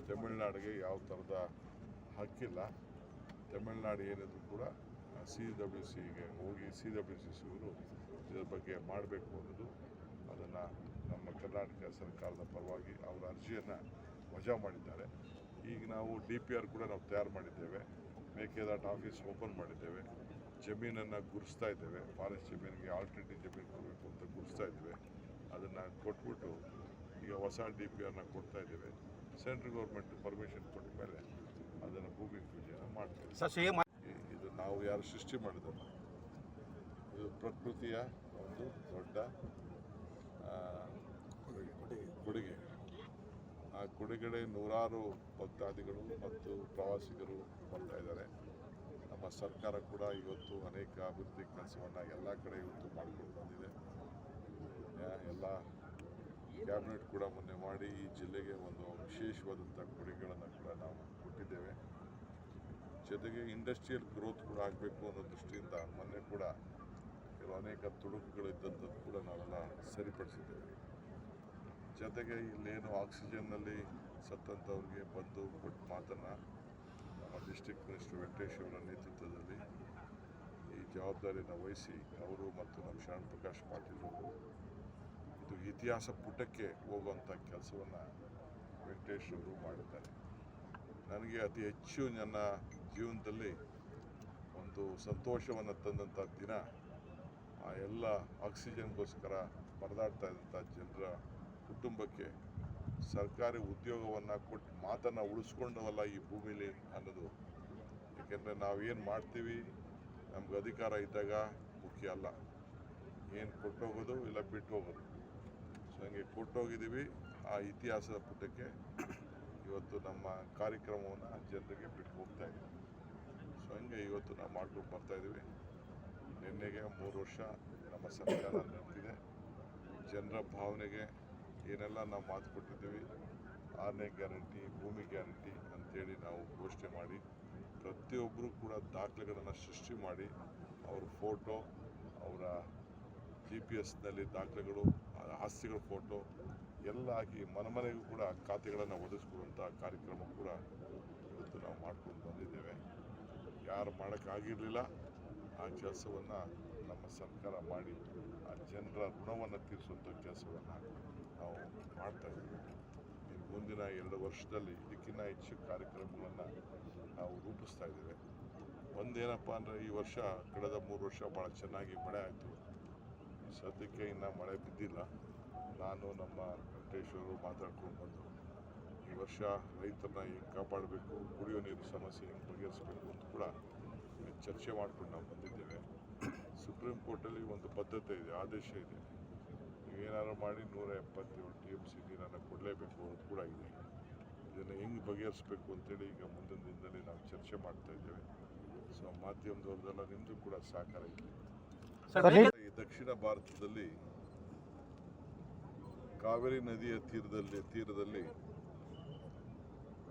ತಮಿಳುನಾಡಿಗೆ ಯಾವ ಥರದ ಹಕ್ಕಿಲ್ಲ. ತಮಿಳುನಾಡು ಏನಿದ್ರು ಕೂಡ CWCಗೆ ಹೋಗಿ CWCಯವರು ಇದರ ಬಗ್ಗೆ ಮಾಡಬೇಕು ಅನ್ನೋದು, ಅದನ್ನು ನಮ್ಮ ಕರ್ನಾಟಕ ಸರ್ಕಾರದ ಪರವಾಗಿ ಅವರ ಅರ್ಜಿಯನ್ನು ವಜಾ ಮಾಡಿದ್ದಾರೆ. ಈಗ ನಾವು DPR ಕೂಡ ನಾವು ತಯಾರು ಮಾಡಿದ್ದೇವೆ. ಮೇಕೆದಾಟು ಆಫೀಸ್ ಓಪನ್ ಮಾಡಿದ್ದೇವೆ. ಜಮೀನನ್ನು ಗುರುಸ್ತಾ ಇದ್ದೇವೆ. ಫಾರೆಸ್ಟ್ ಜಮೀನಿಗೆ ಆಲ್ಟರ್ನೇಟಿವ್ ಜಮೀನು ಕೊಡಬೇಕು ಅಂತ ಗುರುಸ್ತಾ ಇದ್ದೇವೆ. ಅದನ್ನು ಕೊಟ್ಬಿಟ್ಟು ಈಗ ಹೊಸ DPRನ ಕೊಡ್ತಾ ಇದ್ದೇವೆ. ಸೆಂಟ್ರಲ್ ಗೌರ್ಮೆಂಟ್ ಪರ್ಮಿಷನ್ ಕೊಟ್ಟ ಮೇಲೆ ಅದನ್ನು ಭೂಮಿ ಪೂಜೆಯನ್ನು ಮಾಡ್ತೇವೆ. ಇದು ನಾವು ಯಾರು ಸೃಷ್ಟಿ ಮಾಡಿದಲ್ಲ, ಇದು ಪ್ರಕೃತಿಯ ಒಂದು ದೊಡ್ಡ ಕೊಡುಗೆ. ಆ ಕೊಡುಗೆಡೆ ನೂರಾರು ಭಕ್ತಾದಿಗಳು ಮತ್ತು ಪ್ರವಾಸಿಗರು ಬರ್ತಾ ಇದ್ದಾರೆ. ನಮ್ಮ ಸರ್ಕಾರ ಕೂಡ ಇವತ್ತು ಅನೇಕ ಅಭಿವೃದ್ಧಿ ಕೆಲಸವನ್ನು ಎಲ್ಲ ಕಡೆ ಇವತ್ತು ಮಾಡಿಕೊಂಡು ಬಂದಿದೆ. ಎಲ್ಲ ಕ್ಯಾಬಿನೆಟ್ ಕೂಡ ಮೊನ್ನೆ ಮಾಡಿ ಈ ಜಿಲ್ಲೆಗೆ ಒಂದು ವಿಶೇಷವಾದಂಥ ಕೊಡುಗೆಗಳನ್ನು ಕೂಡ ನಾವು ಕೊಟ್ಟಿದ್ದೇವೆ. ಜೊತೆಗೆ ಇಂಡಸ್ಟ್ರಿಯಲ್ ಗ್ರೋತ್ ಕೂಡ ಆಗಬೇಕು ಅನ್ನೋ ದೃಷ್ಟಿಯಿಂದ ಮೊನ್ನೆ ಕೂಡ ಕೆಲವು ಅನೇಕ ತೊಡಕುಗಳಿದ್ದಂಥದ್ದು ಕೂಡ ನಾವೆಲ್ಲ ಸರಿಪಡಿಸಿದ್ದೇವೆ. ಜೊತೆಗೆ ಇಲ್ಲೇನು ಆಕ್ಸಿಜನ್ನಲ್ಲಿ ಸತ್ತಂಥವ್ರಿಗೆ ಬಂದು ಕೊಟ್ಟ ಮಾತನ್ನು ನಮ್ಮ ಡಿಸ್ಟ್ರಿಕ್ಟ್ ಮಿನಿಸ್ಟರ್ ವೆಂಕಟೇಶ್ ಅವರ ನೇತೃತ್ವದಲ್ಲಿ ಈ ಜವಾಬ್ದಾರಿಯನ್ನು ವಹಿಸಿ ಅವರು ಮತ್ತು ನಮ್ಮ ಶರಣ್ ಪ್ರಕಾಶ್ ಪಾಟೀಲ್ ಅವರು ಇದು ಇತಿಹಾಸ ಪುಟಕ್ಕೆ ಹೋಗುವಂಥ ಕೆಲಸವನ್ನು ವೆಂಕಟೇಶ್ ಅವರು ಮಾಡಿದ್ದಾರೆ. ನನಗೆ ಅತಿ ಹೆಚ್ಚು ನನ್ನ ಜೀವನದಲ್ಲಿ ಒಂದು ಸಂತೋಷವನ್ನು ತಂದಂಥ ದಿನ ಆ ಎಲ್ಲ ಆಕ್ಸಿಜನ್ಗೋಸ್ಕರ ಪರದಾಡ್ತಾ ಇದ್ದಂಥ ಜನರ ಕುಟುಂಬಕ್ಕೆ ಸರ್ಕಾರಿ ಉದ್ಯೋಗವನ್ನು ಕೊಟ್ಟು ಮಾತನ್ನು ಉಳಿಸ್ಕೊಂಡವಲ್ಲ ಈ ಭೂಮಿಲಿ ಅನ್ನೋದು. ಏಕೆಂದರೆ ನಾವೇನು ಮಾಡ್ತೀವಿ ನಮ್ಗೆ ಅಧಿಕಾರ ಇದ್ದಾಗ ಮುಖ್ಯ ಅಲ್ಲ, ಏನು ಕೊಟ್ಟೋಗೋದು ಇಲ್ಲ ಬಿಟ್ಟು ಹೋಗೋದು. ಸೊ ಹಂಗೆ ಕೊಟ್ಟೋಗಿದ್ದೀವಿ. ಆ ಇತಿಹಾಸದ ಪುಟಕ್ಕೆ ಇವತ್ತು ನಮ್ಮ ಕಾರ್ಯಕ್ರಮವನ್ನು ಜನರಿಗೆ ಬಿಟ್ಟು ಹೋಗ್ತಾ ಇದ್ದೀವಿ. ಸೊ ಹಂಗೆ ಇವತ್ತು ನಾವು ಮಾಡ್ಕೊಂಡು ಬರ್ತಾಯಿದ್ದೀವಿ. ನಿನ್ನೆಗೆ 3 ವರ್ಷ ನಮ್ಮ ಸರ್ಕಾರ ನಡೆದಿದೆ. ಜನರ ಭಾವನೆಗೆ ಏನೆಲ್ಲ ನಾವು ಮಾತು ಕೊಟ್ಟಿದ್ದೀವಿ, 6ನೇ ಗ್ಯಾರಂಟಿ, ಭೂಮಿ ಗ್ಯಾರಂಟಿ ಅಂತೇಳಿ ನಾವು ಘೋಷಣೆ ಮಾಡಿ ಪ್ರತಿಯೊಬ್ಬರು ಕೂಡ ದಾಖಲೆಗಳನ್ನು ಸೃಷ್ಟಿ ಮಾಡಿ ಅವ್ರ ಫೋಟೋ, ಅವರ GPS ದಾಖಲೆಗಳು, ಆಸ್ತಿಗಳ ಫೋಟೋ ಎಲ್ಲ ಹಾಕಿ ಮನೆಗೂ ಕೂಡ ಖಾತೆಗಳನ್ನು ಒದಗಿಸ್ಕೊಡುವಂಥ ಕಾರ್ಯಕ್ರಮ ಕೂಡ ಇವತ್ತು ನಾವು ಮಾಡ್ಕೊಂಡು ಬಂದಿದ್ದೇವೆ. ಯಾರು ಮಾಡೋಕ್ಕಾಗಿರಲಿಲ್ಲ ಆ ಕೆಲಸವನ್ನು ನಮ್ಮ ಸರ್ಕಾರ ಮಾಡಿ ಆ ಜನರ ಋಣವನ್ನು ತೀರಿಸುವಂಥ ಕೆಲಸವನ್ನು ನಾವು ಮಾಡ್ತಾಯಿದ್ದೀವಿ. ಇನ್ನು ಮುಂದಿನ 2 ವರ್ಷದಲ್ಲಿ ಇದಕ್ಕಿಂತ ಹೆಚ್ಚು ಕಾರ್ಯಕ್ರಮಗಳನ್ನು ನಾವು ರೂಪಿಸ್ತಾ ಇದ್ದೇವೆ. ಒಂದೇನಪ್ಪ ಅಂದರೆ ಈ ವರ್ಷ ಕಳೆದ 3 ವರ್ಷ ಭಾಳ ಚೆನ್ನಾಗಿ ಮಳೆ ಆಯಿತು. ಸದ್ಯಕ್ಕೆ ಇನ್ನು ಮಳೆ ಬಿದ್ದಿಲ್ಲ. ನಾನು ನಮ್ಮ ವೆಂಕಟೇಶ್ವರು ಮಾತಾಡ್ಕೊಂಡು ಬಂದು ಈ ವರ್ಷ ರೈತರನ್ನ ಹೇಗೆ ಕಾಪಾಡಬೇಕು, ಕುಡಿಯೋ ನೀರು ಸಮಸ್ಯೆ ಹೆಂಗೆ ಬಗೆಹರಿಸಬೇಕು ಅಂತ ಕೂಡ ಚರ್ಚೆ ಮಾಡ್ಕೊಂಡು ನಾವು ಬಂದಿದ್ದೇವೆ. ಸುಪ್ರೀಂ ಕೋರ್ಟಲ್ಲಿ ಒಂದು ಬದ್ಧತೆ ಇದೆ, ಆದೇಶ ಇದೆ. ನೀವೇನಾದ್ರು ಮಾಡಿ 177 TMC ನೀರನ್ನು ಕೊಡಲೇಬೇಕು ಅನ್ನೋದು ಕೂಡ ಇದೆ. ಇದನ್ನು ಹೆಂಗೆ ಬಗೆಹರಿಸಬೇಕು ಅಂತೇಳಿ ಈಗ ಮುಂದಿನ ದಿನದಲ್ಲಿ ನಾವು ಚರ್ಚೆ ಮಾಡ್ತಾ ಇದ್ದೇವೆ. ಸೊ ಮಾಧ್ಯಮದವ್ರದ್ದೆಲ್ಲ ನಿಮ್ಮದು ಕೂಡ ಸಹಕಾರ ಇದೆ. ಈ ದಕ್ಷಿಣ ಭಾರತದಲ್ಲಿ ಕಾವೇರಿ ನದಿಯ ತೀರದಲ್ಲಿ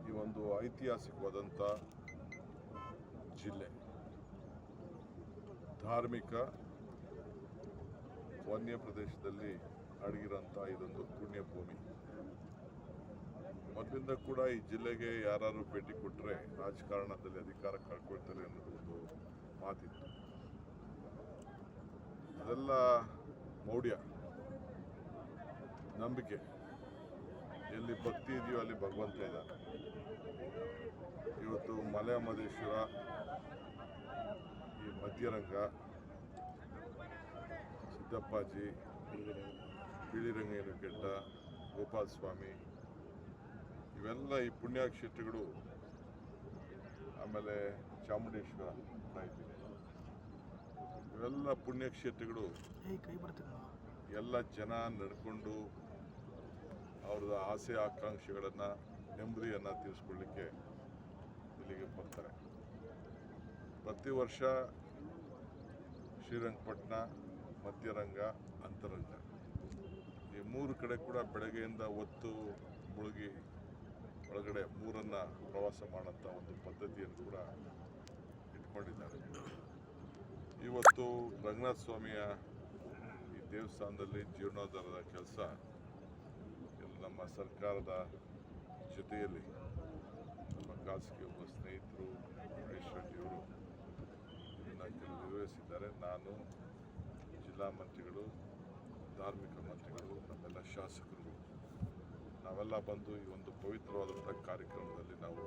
ಈ ಒಂದು ಐತಿಹಾಸಿಕವಾದಂಥ ಜಿಲ್ಲೆ, ಧಾರ್ಮಿಕ ವನ್ಯ ಪ್ರದೇಶದಲ್ಲಿ ಅಡಗಿರೋಂಥ ಇದೊಂದು ಪುಣ್ಯ ಭೂಮಿ. ಮೊದಲಿಂದ ಕೂಡ ಈ ಜಿಲ್ಲೆಗೆ ಯಾರು ಭೇಟಿ ಕೊಟ್ಟರೆ ರಾಜಕಾರಣದಲ್ಲಿ ಅಧಿಕಾರ ಕಳ್ಕೊಳ್ತಾರೆ ಅನ್ನೋದು ಒಂದು ಮಾತಿತ್ತು. ಅದೆಲ್ಲ ಮೌಢ್ಯ, ನಂಬಿಕೆ. ಎಲ್ಲಿ ಭಕ್ತಿ ಇದೆಯೋ ಅಲ್ಲಿ ಭಗವಂತ ಇದ್ದಾನೆ. ಇವತ್ತು ಮಲೆ ಮಹದೇಶ್ವರ, ಈ ಮಧ್ಯರಂಗ, ಸಿದ್ದಪ್ಪಾಜಿ, ಬಿಳಿರಂಗೇನಕೆಟ್ಟ, ಗೋಪಾಲ ಸ್ವಾಮಿ, ಇವೆಲ್ಲ ಈ ಪುಣ್ಯಕ್ಷೇತ್ರಗಳು. ಆಮೇಲೆ ಚಾಮುಂಡೇಶ್ವರ ಇದ್ದೀನಿ, ಇವೆಲ್ಲ ಪುಣ್ಯಕ್ಷೇತ್ರಗಳು. ಎಲ್ಲ ಜನ ನಡ್ಕೊಂಡು ಅವ್ರದ್ದು ಆಸೆ ಆಕಾಂಕ್ಷೆಗಳನ್ನು, ನೆಮ್ಮದಿಯನ್ನು ತೀರಿಸ್ಕೊಳ್ಳಿಕ್ಕೆ ಇಲ್ಲಿಗೆ ಬರ್ತಾರೆ. ಪ್ರತಿ ವರ್ಷ ಶ್ರೀರಂಗಪಟ್ಟಣ, ಮಧ್ಯರಂಗ, ಅಂತರಂಗ ಈ 3 ಕಡೆ ಕೂಡ ಬೆಳಗ್ಗೆಯಿಂದ ಹೊತ್ತು ಮುಳುಗಿ ಒಳಗಡೆ 3 ಪ್ರವಾಸ ಮಾಡೋಂಥ ಒಂದು ಪದ್ಧತಿಯನ್ನು ಕೂಡ ಇಟ್ಕೊಂಡಿದ್ದಾರೆ. ಇವತ್ತು ರಂಗನಾಥ ಸ್ವಾಮಿಯ ಈ ದೇವಸ್ಥಾನದಲ್ಲಿ ಜೀರ್ಣೋದ್ಧಾರದ ಕೆಲಸ ನಮ್ಮ ಸರ್ಕಾರದ ಜೊತೆ ಜೊತೆಯಲ್ಲಿ ನಮ್ಮ ಖಾಸಗಿ ಒಬ್ಬ ಸ್ನೇಹಿತರು ಮಹೇಶ್ ರೆಡ್ಡಿಯವರು ಇದನ್ನು ನಿರ್ವಹಿಸಿದ್ದಾರೆ. ನಾನು, ಜಿಲ್ಲಾ ಮಂತ್ರಿಗಳು, ಧಾರ್ಮಿಕ ಮಂತ್ರಿಗಳು, ನಮ್ಮೆಲ್ಲ ಶಾಸಕರು ನಾವೆಲ್ಲ ಬಂದು ಈ ಒಂದು ಪವಿತ್ರವಾದಂಥ ಕಾರ್ಯಕ್ರಮದಲ್ಲಿ ನಾವು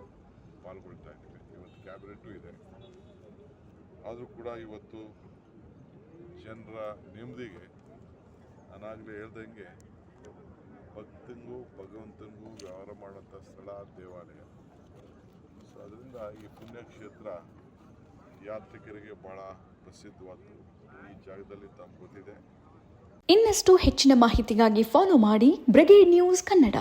ಪಾಲ್ಗೊಳ್ತಾ ಇದ್ದೀವಿ. ಇವತ್ತು ಕ್ಯಾಬಿನೆಟು ಇದೆ. ಆದರೂ ಕೂಡ ಇವತ್ತು ಜನರ ನೆಮ್ಮದಿಗೆ ನಾನಾಗಲೇ ಹೇಳ್ದಂಗೆ ಭಕ್ತನಿಗೂ ಭಗವಂತನಿಗೂ ವ್ಯವಹಾರ ಮಾಡೋಂಥ ಸ್ಥಳ ದೇವಾಲಯ. ಸೊ ಅದರಿಂದ ಈ ಪುಣ್ಯಕ್ಷೇತ್ರ ಯಾತ್ರಿಕರಿಗೆ ಭಾಳ ಪ್ರಸಿದ್ಧವಾದ್ದು. ಈ ಜಾಗದಲ್ಲಿ ತಮ್ಮ ಗೊತ್ತಿದೆ. ಇನ್ನಷ್ಟು ಹೆಚ್ಚಿನ ಮಾಹಿತಿಗಾಗಿ ಫಾಲೋ ಮಾಡಿ ಬ್ರಿಗೇಡ್ ನ್ಯೂಸ್ ಕನ್ನಡ.